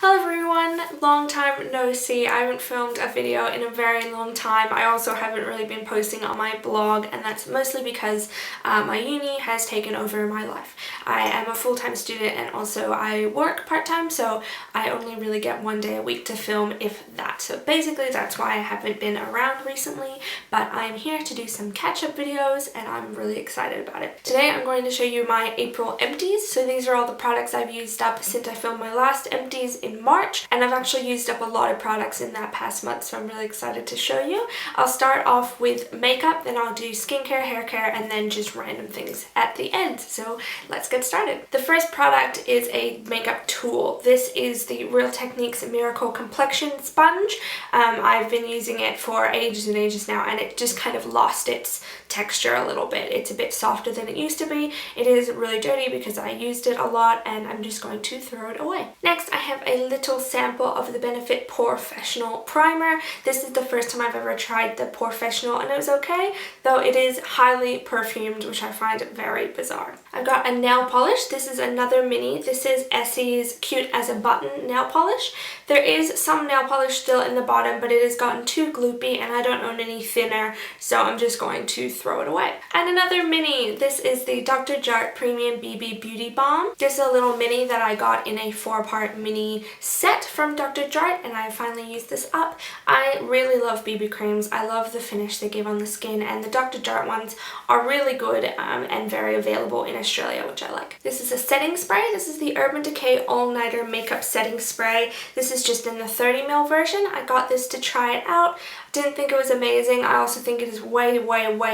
Hello everyone, long time no see. I haven't filmed a video in a very long time. I also haven't really been posting on my blog, and that's mostly because my uni has taken over my life. I am a full-time student and also I work part-time, so I only really get one day a week to film, if that. So basically that's why I haven't been around recently, but I'm here to do some catch-up videos and I'm really excited about it. Today I'm going to show you my April empties. So these are all the products I've used up since I filmed my last empties in March, and I've actually used up a lot of products in that past month, so I'm really excited to show you. I'll start off with makeup, then I'll do skincare, hair care, and then just random things at the end. So let's get started. The first product is a makeup tool. This is the Real Techniques Miracle Complexion Sponge. I've been using it for ages and ages now, and it just kind of lost its texture a little bit. It's a bit softer than it used to be. It is really dirty because I used it a lot, and I'm just going to throw it away. Next, I have a little sample of the Benefit Professional Primer. This is the first time I've ever tried the Professional, and it was okay, though it is highly perfumed, which I find very bizarre. I've got a nail polish. This is another mini. This is Essie's Cute as a Button nail polish. There is some nail polish still in the bottom, but it has gotten too gloopy and I don't own any thinner, so I'm just going to throw it away. And another mini. This is the Dr. Jart Premium BB Beauty Balm. This is a little mini that I got in a 4-part mini set from Dr. Jart, and I finally used this up. I really love BB creams. I love the finish they give on the skin, and the Dr. Jart ones are really good and very available in Australia, which I like. This is a setting spray. This is the Urban Decay All Nighter Makeup Setting Spray. This is just in the 30ml version. I got this to try it out. Didn't think it was amazing. I also think it is way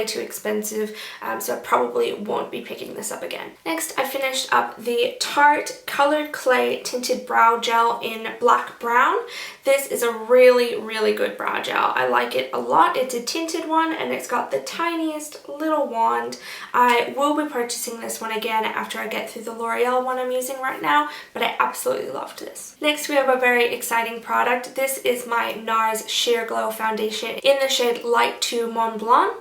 too expensive, so I probably won't be picking this up again. Next, I finished up the Tarte Colored Clay Tinted Brow Gel in Black Brown. This is a really good brow gel. I like it a lot. It's a tinted one and it's got the tiniest little wand. I will be purchasing this one again after I get through the L'Oreal one I'm using right now, but I absolutely loved this. Next, we have a very exciting product. This is my NARS Sheer Glow Foundation in the shade Light 2 Mont Blanc.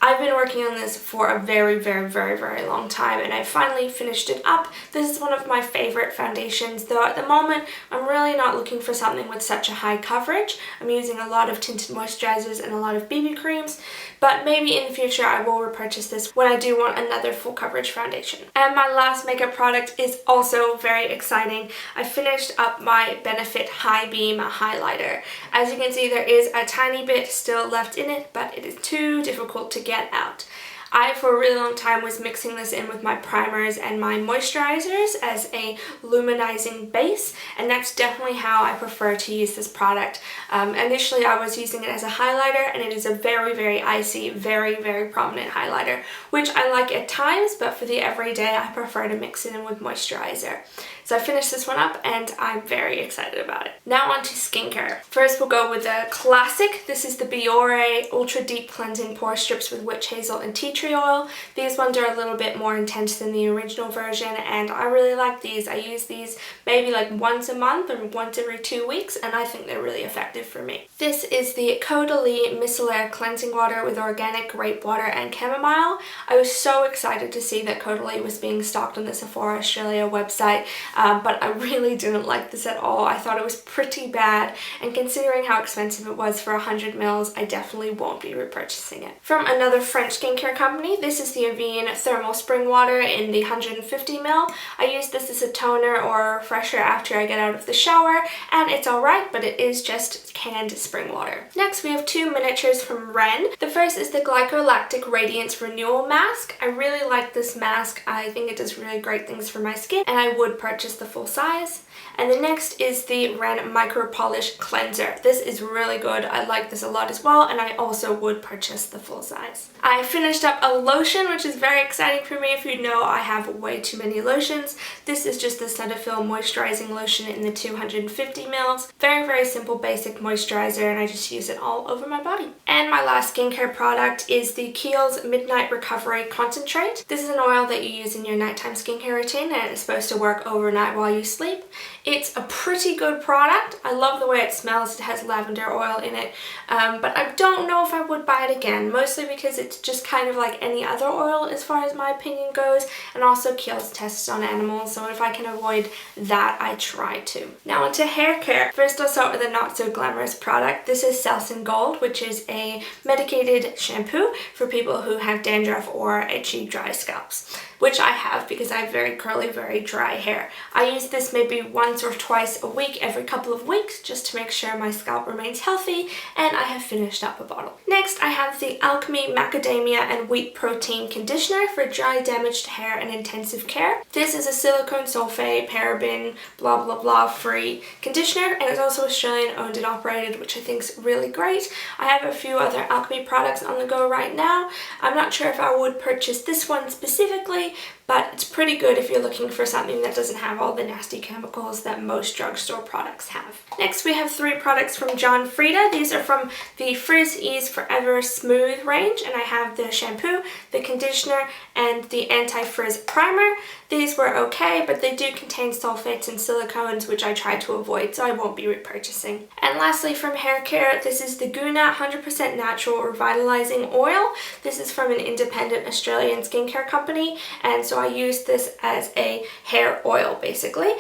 I've been working on this for a very long time, and I finally finished it up. This is one of my favorite foundations, though at the moment I'm really not looking for something with such a high coverage. I'm using a lot of tinted moisturizers and a lot of BB creams, but maybe in the future I will repurchase this when I do want another full coverage foundation. And my last makeup product is also very exciting. I finished up my Benefit High Beam Highlighter. As you can see, there is a tiny bit still left in it, but it is too difficult to get out. I, for a really long time, was mixing this in with my primers and my moisturizers as a luminizing base, and that's definitely how I prefer to use this product. Initially, I was using it as a highlighter, and it is a very icy, very prominent highlighter, which I like at times, but for the everyday, I prefer to mix it in with moisturizer. So I finished this one up and I'm very excited about it. Now on to skincare. First we'll go with the classic. This is the Biore Ultra Deep Cleansing Pore Strips with Witch Hazel and Tea Tree Oil. These ones are a little bit more intense than the original version, and I really like these. I use these maybe like once a month or once every 2 weeks, and I think they're really effective for me. This is the Caudalie Micellar Cleansing Water with organic grape water and chamomile. I was so excited to see that Caudalie was being stocked on the Sephora Australia website. But I really didn't like this at all. I thought it was pretty bad, and considering how expensive it was for 100 mils, I definitely won't be repurchasing it. From another French skincare company, this is the Avène Thermal Spring Water in the 150ml. I use this as a toner or a refresher after I get out of the shower, and it's alright, but it is just canned spring water. Next, we have two miniatures from Ren. The first is the Glycolactic Radiance Renewal Mask. I really like this mask. I think it does really great things for my skin, and I would purchase the full size. And the next is the Ren Micro Polish Cleanser. This is really good. I like this a lot as well, and I also would purchase the full size. I finished up a lotion, which is very exciting for me. If you know, I have way too many lotions. This is just the Cetaphil Moisturizing Lotion in the 250 mils. Very simple, basic moisturizer, and I just use it all over my body. And my last skincare product is the Kiehl's Midnight Recovery Concentrate. This is an oil that you use in your nighttime skincare routine, and it's supposed to work overnight while you sleep. It's a pretty good product. I love the way it smells. It has lavender oil in it, but I don't know if I would buy it again, mostly because it's just kind of like any other oil as far as my opinion goes, and also kills tests on animals, so if I can avoid that, I try to. Now onto hair care. First I'll start with a not so glamorous product. This is Selsun Gold, which is a medicated shampoo for people who have dandruff or itchy, dry scalps, which I have because I have very curly, very dry hair. I use this maybe once or twice a week, every couple of weeks, just to make sure my scalp remains healthy, and I have finished up a bottle. Next, I have the Alchemy Macadamia and Wheat Protein Conditioner for dry, damaged hair and intensive care. This is a silicone, sulfate, paraben, blah blah blah free conditioner, and it's also Australian owned and operated, which I think is really great. I have a few other Alchemy products on the go right now. I'm not sure if I would purchase this one specifically, but it's pretty good if you're looking for something that doesn't have all the nasty chemicals that most drugstore products have. Next, we have 3 products from John Frieda. These are from the Frizz Ease Forever Smooth range, and I have the shampoo, the conditioner, and the anti-frizz primer. These were okay, but they do contain sulfates and silicones, which I try to avoid, so I won't be repurchasing. And lastly, from hair care, this is the Guna 100% Natural Revitalizing Oil. This is from an independent Australian skincare company, and so I used this as a hair oil, basically.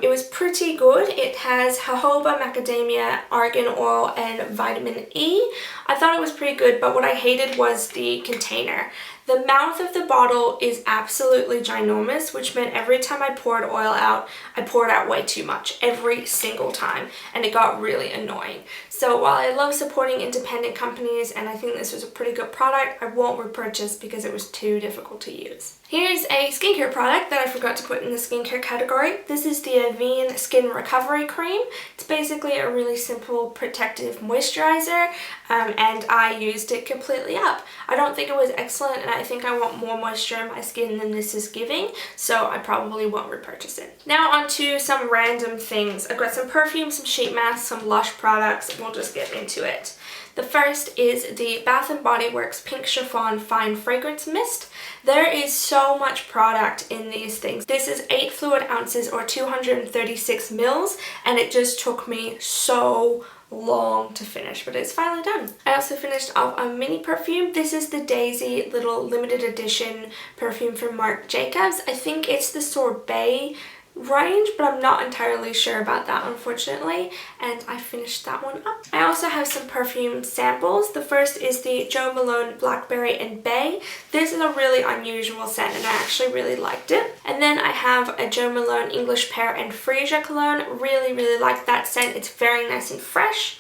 It was pretty good. It has jojoba, macadamia, argan oil, and vitamin E. I thought it was pretty good, but what I hated was the container. The mouth of the bottle is absolutely ginormous, which meant every time I poured oil out, I poured out way too much every single time, and it got really annoying. So while I love supporting independent companies and I think this was a pretty good product, I won't repurchase because it was too difficult to use. Here's a skincare product that I forgot to put in the skincare category. This is the Avene Skin Recovery Cream. It's basically a really simple protective moisturizer, and I used it completely up. I don't think it was excellent, and I think I want more moisture in my skin than this is giving, so I probably won't repurchase it. Now onto some random things. I've got some perfume, some sheet masks, some Lush products. We'll just get into it. The first is the Bath & Body Works Pink Chiffon Fine Fragrance Mist. There is so much product in these things. This is 8 fluid ounces or 236 mils, and it just took me so long to finish, but it's finally done. I also finished off a mini perfume. This is the Daisy little limited edition perfume from Marc Jacobs. I think it's the Sorbet range, but I'm not entirely sure about that, unfortunately, and I finished that one up. I also have some perfume samples. The first is the Jo Malone Blackberry and Bay. This is a really unusual scent, and I actually really liked it. And then I have a Jo Malone English Pear and Freesia cologne. Really like that scent. It's very nice and fresh.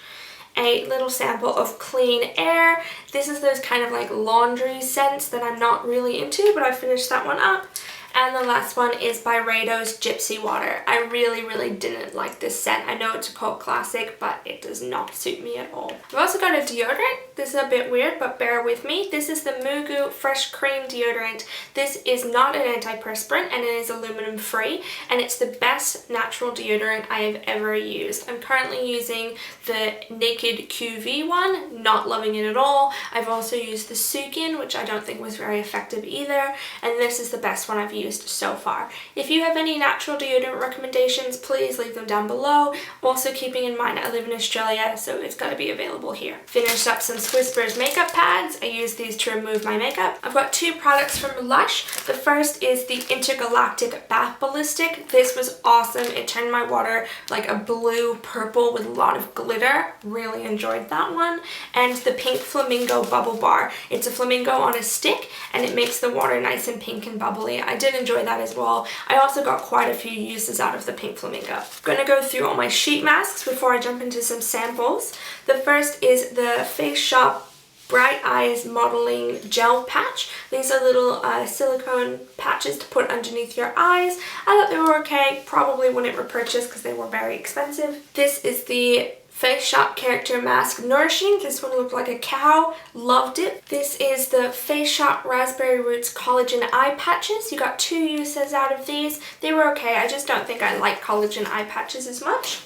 A little sample of Clean Air. This is those kind of like laundry scents that I'm not really into, but I finished that one up. And the last one is Byredo's Gypsy Water. I really didn't like this scent. I know it's a cult classic, but it does not suit me at all. I've also got a deodorant. This is a bit weird, but bear with me. This is the Mugu Fresh Cream Deodorant. This is not an antiperspirant, and it is aluminum free, and it's the best natural deodorant I have ever used. I'm currently using the Naked QV one, not loving it at all. I've also used the Sukin, which I don't think was very effective either, and this is the best one I've used so far. If you have any natural deodorant recommendations, please leave them down below. Also keeping in mind I live in Australia, so it's got to be available here. Finished up some Whispers makeup pads. I use these to remove my makeup. I've got 2 products from Lush. The first is the Intergalactic Bath Ballistic. This was awesome. It turned my water like a blue purple with a lot of glitter. Really enjoyed that one. And the Pink Flamingo Bubble Bar. It's a flamingo on a stick, and it makes the water nice and pink and bubbly. I did enjoy that as well. I also got quite a few uses out of the Pink Flamingo. I'm going to go through all my sheet masks before I jump into some samples. The first is the Face Shop Bright Eyes Modeling Gel Patch. These are little silicone patches to put underneath your eyes. I thought they were okay. Probably wouldn't repurchase because they were very expensive. This is the Face Shop Character Mask Nourishing. This one looked like a cow. Loved it. This is the Face Shop Raspberry Roots Collagen Eye Patches. You got 2 uses out of these. They were okay. I just don't think I like collagen eye patches as much.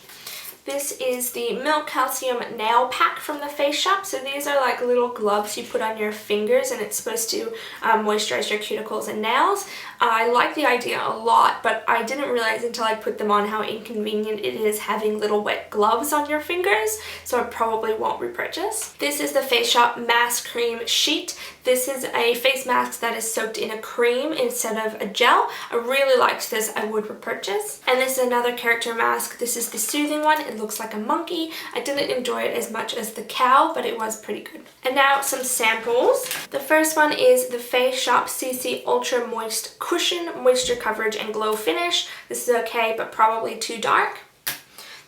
This is the Milk Calcium Nail Pack from the Face Shop. So these are like little gloves you put on your fingers, and it's supposed to moisturize your cuticles and nails. I like the idea a lot, but I didn't realize until I put them on how inconvenient it is having little wet gloves on your fingers, so I probably won't repurchase. This is the Face Shop Mask Cream Sheet. This is a face mask that is soaked in a cream instead of a gel. I really liked this. I would repurchase. And this is another character mask. This is the soothing one. It looks like a monkey. I didn't enjoy it as much as the cow, but it was pretty good. And now some samples. The first one is the Face Shop CC Ultra Moist Cushion Moisture Coverage and Glow Finish. This is okay, but probably too dark.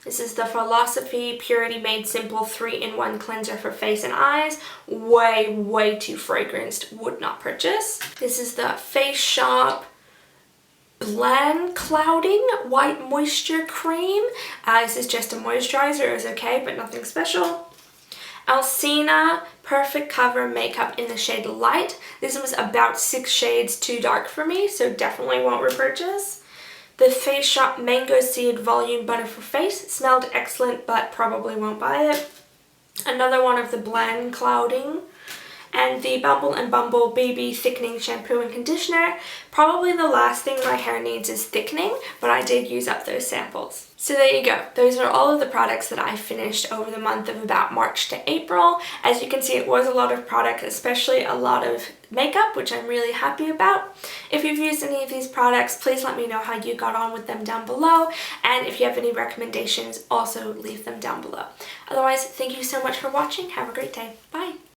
This is the Philosophy Purity Made Simple 3-in-1 Cleanser for Face and Eyes. Way too fragranced. Would not purchase. This is the Face Shop Blend Clouding White Moisture Cream. This is just a moisturizer. It's okay, but nothing special. Alcina Perfect Cover Makeup in the shade Light. This was about 6 shades too dark for me, so definitely won't repurchase. The Face Shop Mango Seed Volume Butter for Face. Smelled excellent, but probably won't buy it. Another one of the Blend Clouding. And the Bumble and Bumble Baby Thickening Shampoo and Conditioner. Probably the last thing my hair needs is thickening, but I did use up those samples. So there you go. Those are all of the products that I finished over the month of about March to April. As you can see, it was a lot of product, especially a lot of makeup, which I'm really happy about. If you've used any of these products, please let me know how you got on with them down below. And if you have any recommendations, also leave them down below. Otherwise, thank you so much for watching. Have a great day. Bye.